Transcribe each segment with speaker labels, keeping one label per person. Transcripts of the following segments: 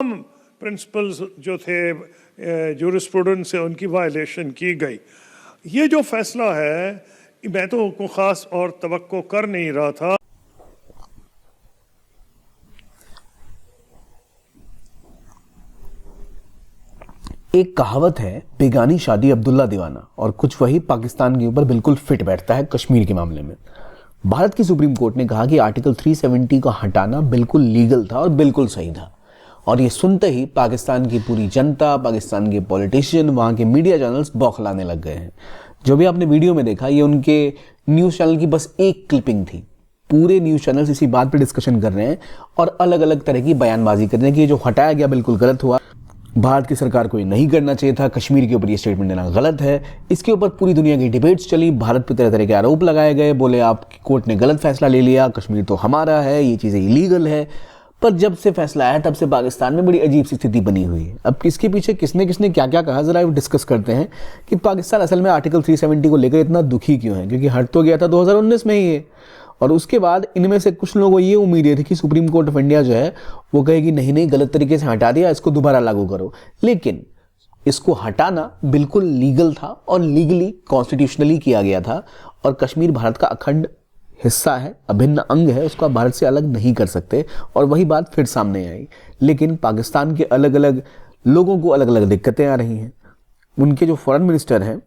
Speaker 1: Principles जो थे jurisprudence से उनकी वायलेशन की गई। ये जो फैसला है मैं तो को ख़ास और तवक्को कर नहीं रहा था।
Speaker 2: एक कहावत है, बेगानी शादी अब्दुल्ला दीवाना, और कुछ वही पाकिस्तान के ऊपर बिल्कुल फिट बैठता है कश्मीर के मामले में। भारत की सुप्रीम कोर्ट ने कहा कि आर्टिकल 370 को हटाना बिल्कुल लीगल था और बिल्कुल सही था। और ये सुनते ही पाकिस्तान की पूरी जनता, पाकिस्तान के पॉलिटिशियन, वहाँ के मीडिया चैनल्स बौखलाने लग गए हैं। जो भी आपने वीडियो में देखा, ये उनके न्यूज़ चैनल की बस एक क्लिपिंग थी। पूरे न्यूज़ चैनल्स इसी बात पर डिस्कशन कर रहे हैं और अलग अलग तरह की बयानबाजी कर रहे हैं कि ये जो हटाया गया बिल्कुल गलत हुआ, भारत की सरकार को ये नहीं करना चाहिए था, कश्मीर के ऊपर ये स्टेटमेंट देना गलत है। इसके ऊपर पूरी दुनिया की डिबेट्स चली, भारत पर तरह तरह के आरोप लगाए गए, बोले आपकी कोर्ट ने गलत फैसला ले लिया, कश्मीर तो हमारा है, ये चीज़ें इलीगल है। पर जब से फैसला आया तब से पाकिस्तान में बड़ी अजीब सी स्थिति बनी हुई है। अब इसके पीछे किसने किसने क्या क्या कहा, जरा डिस्कस करते हैं कि पाकिस्तान असल में आर्टिकल 370 को लेकर इतना दुखी क्यों है। क्योंकि हट तो गया था 2019 में ही है, और उसके बाद इनमें से कुछ लोगों को ये उम्मीद थी कि सुप्रीम कोर्ट ऑफ इंडिया जो है वो कहेगी नहीं नहीं, गलत तरीके से हटा दिया, इसको दोबारा लागू करो। लेकिन इसको हटाना बिल्कुल लीगल था और लीगली कॉन्स्टिट्यूशनली किया गया था, और कश्मीर भारत का अखंड हिस्सा है, अभिन्न अंग है, उसको आप भारत से अलग नहीं कर सकते। और वही बात फिर सामने आई। लेकिन पाकिस्तान के अलग अलग लोगों को अलग अलग दिक्कतें आ रही हैं। उनके जो फॉरेन मिनिस्टर हैं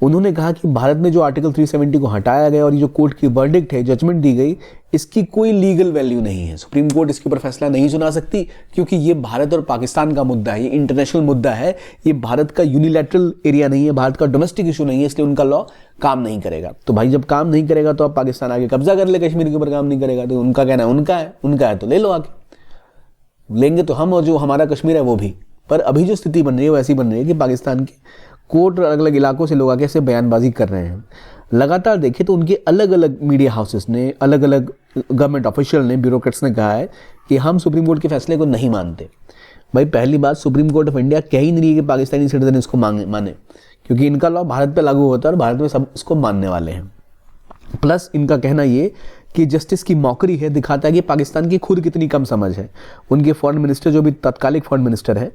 Speaker 2: उन्होंने कहा कि भारत में जो आर्टिकल 370 को हटाया गया और ये जो कोर्ट की वर्डिक्ट है, जजमेंट दी गई, इसकी कोई लीगल वैल्यू नहीं है। सुप्रीम कोर्ट इसके ऊपर फैसला नहीं सुना सकती क्योंकि ये भारत और पाकिस्तान का मुद्दा है, ये इंटरनेशनल मुद्दा है, ये भारत का यूनिलैटरल एरिया नहीं है, भारत का डोमेस्टिक इशू नहीं है, इसलिए उनका लॉ काम नहीं करेगा। तो भाई जब काम नहीं करेगा तो अब पाकिस्तान आगे कब्जा कर ले, कश्मीर के ऊपर काम नहीं करेगा तो उनका कहना है उनका है तो ले लो, आके लेंगे तो हम, और जो हमारा कश्मीर है वो भी। पर अभी जो स्थिति बन रही है वो ऐसी बन रही है कि पाकिस्तान के कोर्ट और अलग अलग इलाकों से लोग आके ऐसे बयानबाजी कर रहे हैं। लगातार देखें तो उनके अलग अलग मीडिया हाउसेस ने, अलग अलग गवर्नमेंट ऑफिशियल ने, ब्यूरोक्रेट्स ने कहा है कि हम सुप्रीम कोर्ट के फैसले को नहीं मानते। भाई पहली बात, सुप्रीम कोर्ट ऑफ इंडिया कह ही नहीं रही है कि पाकिस्तानी सिटीजन इसको माने, क्योंकि इनका लॉ भारत पर लागू होता है और भारत में सब इसको मानने वाले हैं। प्लस इनका कहना ये कि जस्टिस की मौकरी है, दिखाता है कि पाकिस्तान की खुद कितनी कम समझ है। उनके फॉरेन मिनिस्टर, जो भी तत्कालिक फॉरेन मिनिस्टर है,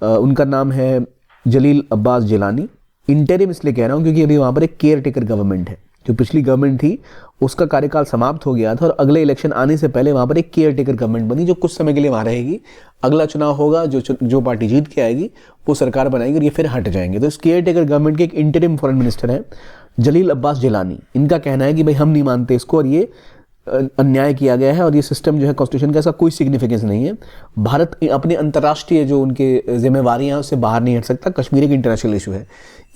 Speaker 2: उनका नाम है जलील अब्बास जिलानी। इंटरिम इसलिए कह रहा हूँ क्योंकि अभी वहाँ पर एक केयर टेकर गवर्नमेंट है। जो पिछली गवर्नमेंट थी उसका कार्यकाल समाप्त हो गया था और अगले इलेक्शन आने से पहले वहाँ पर एक केयर टेकर गवर्नमेंट बनी जो कुछ समय के लिए वहाँ रहेगी। अगला चुनाव होगा, जो पार्टी जीत के आएगी वो सरकार बनाएगी और ये फिर हट जाएंगे। तो इस केयर टेकर गवर्नमेंट के एक इंटरिम फॉरेन मिनिस्टर है जलील अब्बास जिलानी। इनका कहना है कि भाई हम नहीं मानते इसको और ये अन्याय किया गया है और ये सिस्टम जो है कॉन्स्टिट्यूशन का, इसका कोई सिग्निफिकेंस नहीं है। भारत अपने अंतर्राष्ट्रीय जो उनके जिम्मेवारियां हैं उससे बाहर नहीं हट सकता, कश्मीर एक इंटरनेशनल इशू है।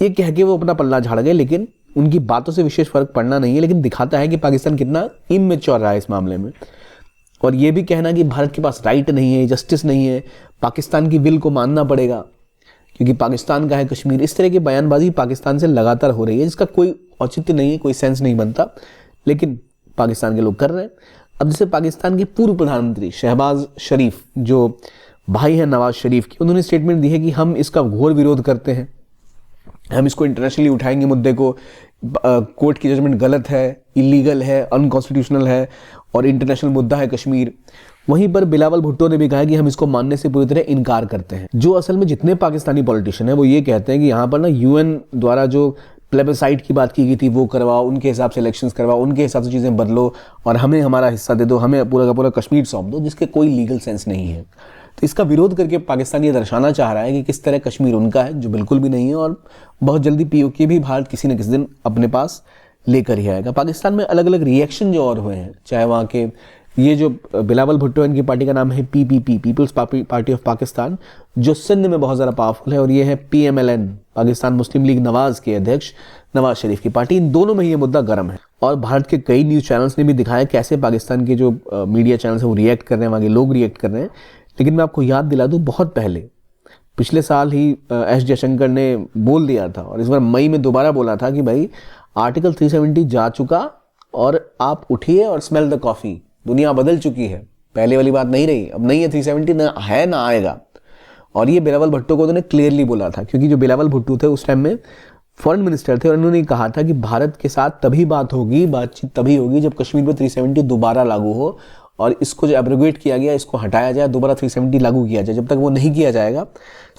Speaker 2: ये कह के वो अपना पल्ला झाड़ गए, लेकिन उनकी बातों से विशेष फर्क पड़ना नहीं है। लेकिन दिखाता है कि पाकिस्तान कितना इमैच्योर रहा है इस मामले में। और ये भी कहना कि भारत के पास राइट नहीं है, जस्टिस नहीं है, पाकिस्तान की विल को मानना पड़ेगा क्योंकि पाकिस्तान का है कश्मीर। इस तरह की बयानबाजी पाकिस्तान से लगातार हो रही है जिसका कोई औचित्य नहीं है, कोई सेंस नहीं बनता, लेकिन पाकिस्तान के लोग कर रहे हैं। अब जैसे पाकिस्तान के पूर्व प्रधानमंत्री शहबाज शरीफ, जो भाई हैं नवाज शरीफ की, उन्होंने स्टेटमेंट दी है कि हम इसका घोर विरोध करते हैं, हम इसको इंटरनेशनली उठाएंगे मुद्दे को, कोर्ट की जजमेंट गलत है, इलीगल है, अनकॉन्स्टिट्यूशनल है और इंटरनेशनल मुद्दा है कश्मीर। वहीं पर बिलावल भुट्टो ने भी कहा कि हम इसको मानने से पूरी तरह इनकार करते हैं। जो असल में जितने पाकिस्तानी पॉलिटिशियन है वो ये कहते हैं कि यहाँ पर ना यूएन द्वारा जो प्लेबसाइट की बात की गई थी वो करवाओ, उनके हिसाब से इलेक्शंस करवाओ, उनके हिसाब से चीज़ें बदलो और हमें हमारा हिस्सा दे दो, हमें पूरा का पूरा कश्मीर सौंप दो, जिसके कोई लीगल सेंस नहीं है। तो इसका विरोध करके पाकिस्तान ये दर्शाना चाह रहा है कि किस तरह कश्मीर उनका है, जो बिल्कुल भी नहीं है, और बहुत जल्दी पीओके भी भारत किसी न किसी दिन अपने पास लेकर ही आएगा। पाकिस्तान में अलग अलग रिएक्शन जो और हुए हैं, चाहे वहाँ के ये जो बिलावल भुट्टो, इनकी पार्टी का नाम है PPP, people's party of Pakistan, जो सिंध में बहुत ज़्यादा पावरफुल है, और ये है पीएमएलएन, पाकिस्तान मुस्लिम लीग नवाज के अध्यक्ष नवाज शरीफ की पार्टी। इन दोनों में ये मुद्दा गर्म है और भारत के कई न्यूज़ चैनल्स ने भी दिखाया कैसे पाकिस्तान के जो मीडिया चैनल्स हैं वो रिएक्ट कर रहे हैं, वहाँ के लोग रिएक्ट कर रहे हैं। लेकिन मैं आपको याद दिला दूँ, बहुत पहले पिछले साल ही एस जयशंकर ने बोल दिया था और इस बार मई में दोबारा बोला था कि भाई आर्टिकल 370 जा चुका और आप उठिए और स्मेल द कॉफ़ी, दुनिया बदल चुकी है, पहले वाली बात नहीं रही, अब नहीं है 370, ना है ना आएगा। और ये बिलावल भुट्टो को उन्होंने क्लियरली बोला था, क्योंकि जो बिलावल भुट्टो थे उस टाइम में फॉरेन मिनिस्टर थे और उन्होंने कहा था कि भारत के साथ तभी बातचीत तभी होगी जब कश्मीर पर 370 दोबारा लागू हो और इसको जो एब्रोगेट किया गया इसको हटाया जाए, दोबारा 370 लागू किया जाए। जब तक वो नहीं किया जाएगा,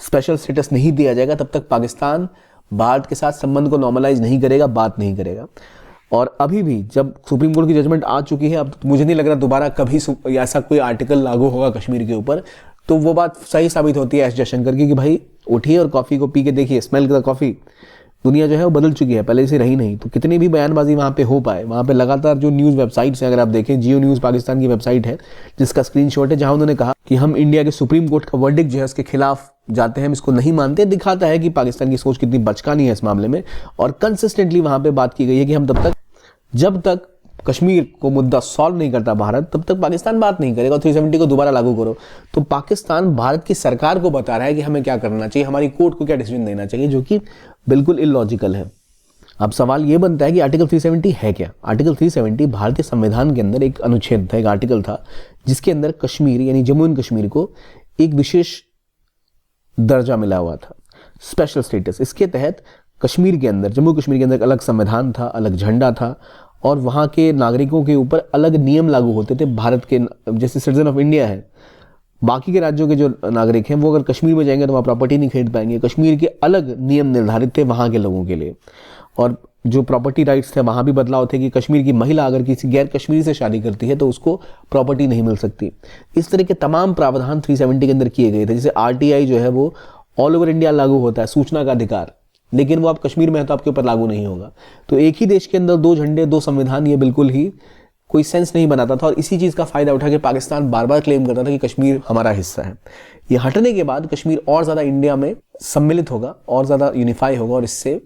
Speaker 2: स्पेशल स्टेटस नहीं दिया जाएगा, तब तक पाकिस्तान भारत के साथ संबंध को नॉर्मलाइज नहीं करेगा, बात नहीं करेगा। और अभी भी जब सुप्रीम कोर्ट की जजमेंट आ चुकी है, अब मुझे नहीं लग रहा दोबारा कभी ऐसा कोई आर्टिकल लागू होगा कश्मीर के ऊपर। तो वो बात सही साबित होती है एस जयशंकर की कि भाई उठिए और कॉफ़ी को पी के देखिए, स्मेल द कॉफ़ी। दुनिया जो है वो बदल चुकी है, पहले से रही नहीं। तो कितनी भी बयानबाजी वहाँ पे हो पाए, वहाँ पे लगातार जो न्यूज़ वेबसाइट्स हैं, अगर आप देखें, जियो न्यूज़ पाकिस्तान की वेबसाइट है जिसका स्क्रीनशॉट है, जहाँ उन्होंने कहा कि हम इंडिया के सुप्रीम कोर्ट का वर्डिक्ट जो है उसके खिलाफ जाते हैं, हम इसको नहीं मानते, दिखाता है कि पाकिस्तान की सोच कितनी बचकानी है इस मामले में। और कंसिस्टेंटली वहाँ पे बात की गई है कि हम जब तक कश्मीर को मुद्दा सॉल्व नहीं करता भारत, तब तक पाकिस्तान बात नहीं करेगा। 370 को दोबारा लागू करो। तो पाकिस्तान भारत की सरकार को बता रहा है कि हमें क्या करना चाहिए, हमारी कोर्ट को क्या डिसीजन देना चाहिए, जो कि बिल्कुल इलॉजिकल है। अब सवाल यह बनता है कि आर्टिकल 370 है क्या। आर्टिकल 370 भारतीय संविधान के अंदर एक अनुच्छेद था, एक आर्टिकल था, जिसके अंदर कश्मीर यानी जम्मू एंड कश्मीर को एक विशेष दर्जा मिला हुआ था, स्पेशल स्टेटस। इसके तहत कश्मीर के अंदर, जम्मू कश्मीर के अंदर अलग संविधान था, अलग झंडा था, और वहाँ के नागरिकों के ऊपर अलग नियम लागू होते थे। भारत के जैसे सिटीजन ऑफ इंडिया है, बाकी के राज्यों के जो नागरिक हैं वो अगर कश्मीर में जाएंगे तो वहाँ प्रॉपर्टी नहीं खरीद पाएंगे। कश्मीर के अलग नियम निर्धारित थे वहाँ के लोगों के लिए। और जो प्रॉपर्टी राइट्स थे वहाँ भी बदलाव थे कि कश्मीर की महिला अगर किसी गैर कश्मीरी से शादी करती है तो उसको प्रॉपर्टी नहीं मिल सकती। इस तरह के तमाम प्रावधान 370 के अंदर किए गए थे। जैसे RTI जो है वो ऑल ओवर इंडिया लागू होता है, सूचना का अधिकार, लेकिन वो आप कश्मीर में है तो आपके ऊपर लागू नहीं होगा। तो एक ही देश के अंदर दो झंडे, दो संविधान, ये बिल्कुल ही कोई सेंस नहीं बनाता था। और इसी चीज़ का फायदा उठा के पाकिस्तान बार बार क्लेम करता था कि कश्मीर हमारा हिस्सा है। ये हटने के बाद कश्मीर और ज़्यादा इंडिया में सम्मिलित होगा, और ज़्यादा यूनिफाई होगा, और इससे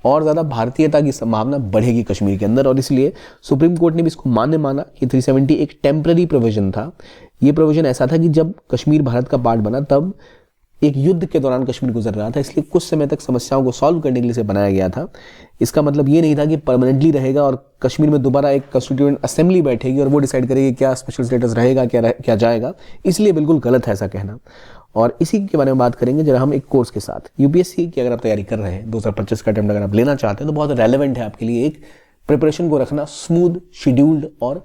Speaker 2: और ज़्यादा भारतीयता की संभावना बढ़ेगी कश्मीर के अंदर। और इसलिए सुप्रीम कोर्ट ने भी इसको माना कि 370 एक टेम्पररी प्रोविजन था। ये प्रोविजन ऐसा था कि जब कश्मीर भारत का पार्ट बना तब एक युद्ध के दौरान कश्मीर गुजर रहा था, इसलिए कुछ समय तक समस्याओं को सॉल्व करने के लिए इसे बनाया गया था। इसका मतलब ये नहीं था कि परमानेंटली रहेगा और कश्मीर में दोबारा एक कंस्टिट्यूएंट असेंबली बैठेगी और वो डिसाइड करेगी क्या स्पेशल स्टेटस रहेगा, क्या जाएगा। इसलिए बिल्कुल गलत है ऐसा कहना। और इसी के बारे में बात करेंगे जरा हम एक कोर्स के साथ। UPSC की अगर आप तैयारी कर रहे हैं, 2025 का अटेम्प्ट अगर आप लेना चाहते हैं तो बहुत रेलेवेंट है आपके लिए एक प्रिपरेशन को रखना स्मूथ, शेड्यूल्ड और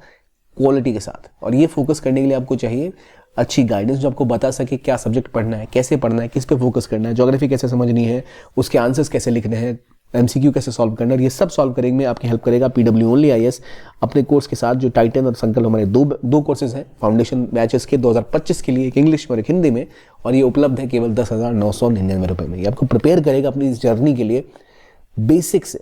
Speaker 2: क्वालिटी के साथ। और ये फोकस करने के लिए आपको चाहिए अच्छी गाइडेंस जो आपको बता सके क्या सब्जेक्ट पढ़ना है, कैसे पढ़ना है, किस पे फोकस करना है, ज्योग्राफी कैसे समझनी है, उसके आंसर्स कैसे लिखने हैं, MCQ कैसे सॉल्व करना है। ये सब सॉल्व करेंगे में आपकी हेल्प करेगा PW ओनली IAS अपने कोर्स के साथ, जो टाइटन और संकल्प हमारे दो कोर्सेज हैं फाउंडेशन बैचेस के 2025 के लिए, एक इंग्लिश और एक हिंदी में। और ये उपलब्ध है केवल 10,999 रुपये में। ये आपको प्रिपेयर करेगा अपनी इस जर्नी के लिए, बेसिक से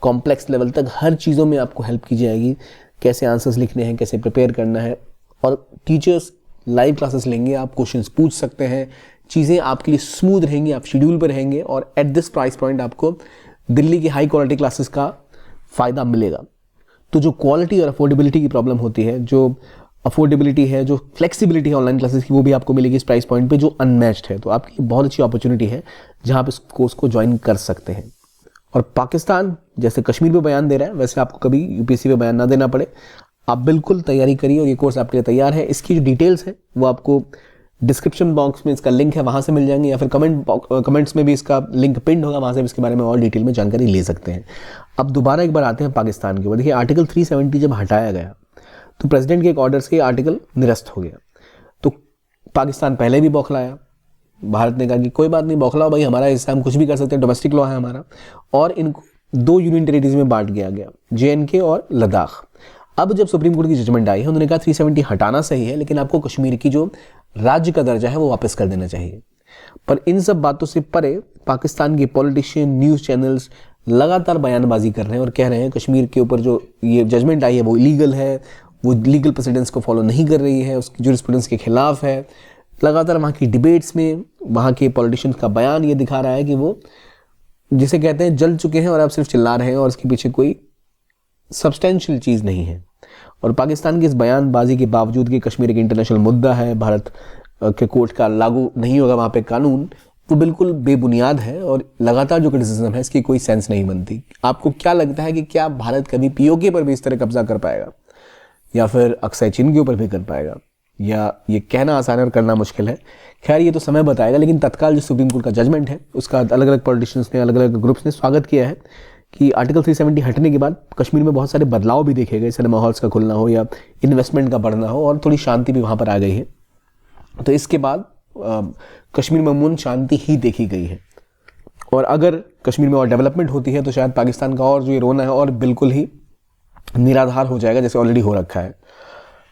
Speaker 2: कॉम्प्लेक्स लेवल तक हर चीज़ों में आपको हेल्प की जाएगी। कैसे आंसर्स लिखने हैं, कैसे प्रिपेयर करना है, और टीचर्स लाइव क्लासेस लेंगे, आप क्वेश्चंस पूछ सकते हैं, चीज़ें आपके लिए स्मूथ रहेंगी, आप शेड्यूल पर रहेंगे। और एट दिस प्राइस पॉइंट आपको दिल्ली की हाई क्वालिटी क्लासेस का फ़ायदा मिलेगा। तो जो क्वालिटी और अफोर्डेबिलिटी की प्रॉब्लम होती है, जो अफोर्डेबिलिटी है, जो फ्लेक्सिबिलिटी है ऑनलाइन क्लासेस की, वो भी आपको मिलेगी इस प्राइस पॉइंट पे जो अनमैच्ड है। तो आपकी बहुत अच्छी अपॉर्चुनिटी है जहाँ आप इस कोर्स को ज्वाइन कर सकते हैं। और पाकिस्तान जैसे कश्मीर पे बयान दे रहा है, वैसे आपको कभी UPSC पे बयान ना देना पड़े। आप बिल्कुल तैयारी करिए और ये कोर्स आपके लिए तैयार है। इसकी जो डिटेल्स है वो आपको डिस्क्रिप्शन बॉक्स में इसका लिंक है, वहाँ से मिल जाएंगे, या फिर कमेंट्स में भी इसका लिंक पिन होगा, वहाँ से भी इसके बारे में और डिटेल में जानकारी ले सकते हैं। अब दोबारा एक बार आते हैं पाकिस्तान के ऊपर। देखिए, आर्टिकल 370 जब हटाया गया तो प्रेसिडेंट के एक ऑर्डर से आर्टिकल निरस्त हो गया। तो पाकिस्तान पहले भी बौखलाया, भारत ने कहा कि कोई बात नहीं, बौखलाओ भाई, हमारा हिस्सा, हम कुछ भी कर सकते हैं, डोमेस्टिक लॉ है हमारा। और इनको 2 यूनियन टेरिटरीज में बांट दिया गया, JNK और लद्दाख। अब जब सुप्रीम कोर्ट की जजमेंट आई है, उन्होंने कहा 370 हटाना सही है, लेकिन आपको कश्मीर की जो राज्य का दर्जा है वो वापस कर देना चाहिए। पर इन सब बातों से परे पाकिस्तान के पॉलिटिशियन, न्यूज़ चैनल्स लगातार बयानबाजी कर रहे हैं और कह रहे हैं कश्मीर के ऊपर जो ये जजमेंट आई है वो इलीगल है, वो लीगल प्रेसिडेंस को फॉलो नहीं कर रही है, उसकी जूरिस्प्रूडेंस के खिलाफ है। लगातार वहाँ की डिबेट्स में वहाँ के पॉलिटिशियंस का बयान ये दिखा रहा है कि वो जिसे कहते हैं जल चुके हैं और अब सिर्फ चिल्ला रहे हैं, और उसके पीछे कोई सब्सटेंशियल चीज़ नहीं है। और पाकिस्तान की इस बयानबाजी के बावजूद कि कश्मीर एक इंटरनेशनल मुद्दा है, भारत के कोर्ट का लागू नहीं होगा वहाँ पे कानून, वो बिल्कुल बेबुनियाद है। और लगातार जो क्रिटिसिज्म है इसकी कोई सेंस नहीं बनती। आपको क्या लगता है कि क्या भारत कभी POK पर भी इस तरह कब्जा कर पाएगा, या फिर अक्सर चीन के ऊपर भी कर पाएगा, या ये कहना आसान है और करना मुश्किल है? खैर, ये तो समय बताएगा। लेकिन तत्काल जो सुप्रीम कोर्ट का जजमेंट है उसका अलग अलग पॉलिटिशियंस ने, अलग अलग ग्रुप्स ने स्वागत किया है कि आर्टिकल 370 हटने के बाद कश्मीर में बहुत सारे बदलाव भी देखे गए, सिनेमा हॉल्स का खुलना हो या इन्वेस्टमेंट का बढ़ना हो, और थोड़ी शांति भी वहाँ पर आ गई है। तो इसके बाद कश्मीर में अमूमन शांति ही देखी गई है, और अगर कश्मीर में और डेवलपमेंट होती है तो शायद पाकिस्तान का और जो ये रोना है और बिल्कुल ही निराधार हो जाएगा, जैसे ऑलरेडी हो रखा है।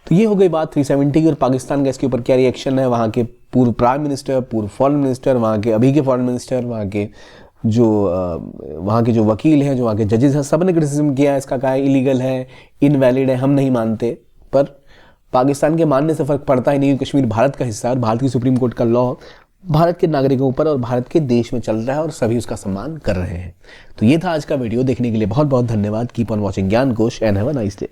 Speaker 2: तो ये हो गई बात 370 की, और पाकिस्तान का इसके ऊपर क्या रिएक्शन है। वहाँ के पूर्व प्राइम मिनिस्टर, पूर्व फॉरेन मिनिस्टर, वहाँ के अभी के फॉरेन मिनिस्टर, वहाँ के जो वकील हैं, जो वहाँ के जजेस हैं, सब ने क्रिटिसिज्म किया, इसका कहा इलीगल है, इनवैलिड है, हम नहीं मानते। पर पाकिस्तान के मानने से फ़र्क पड़ता ही नहीं, कश्मीर भारत का हिस्सा है और भारत की सुप्रीम कोर्ट का लॉ भारत के नागरिकों पर और भारत के देश में चल रहा है और सभी उसका सम्मान कर रहे हैं। तो ये था आज का वीडियो। देखने के लिए बहुत बहुत धन्यवाद। कीप ऑन वॉचिंग ज्ञान कोश and have a nice day.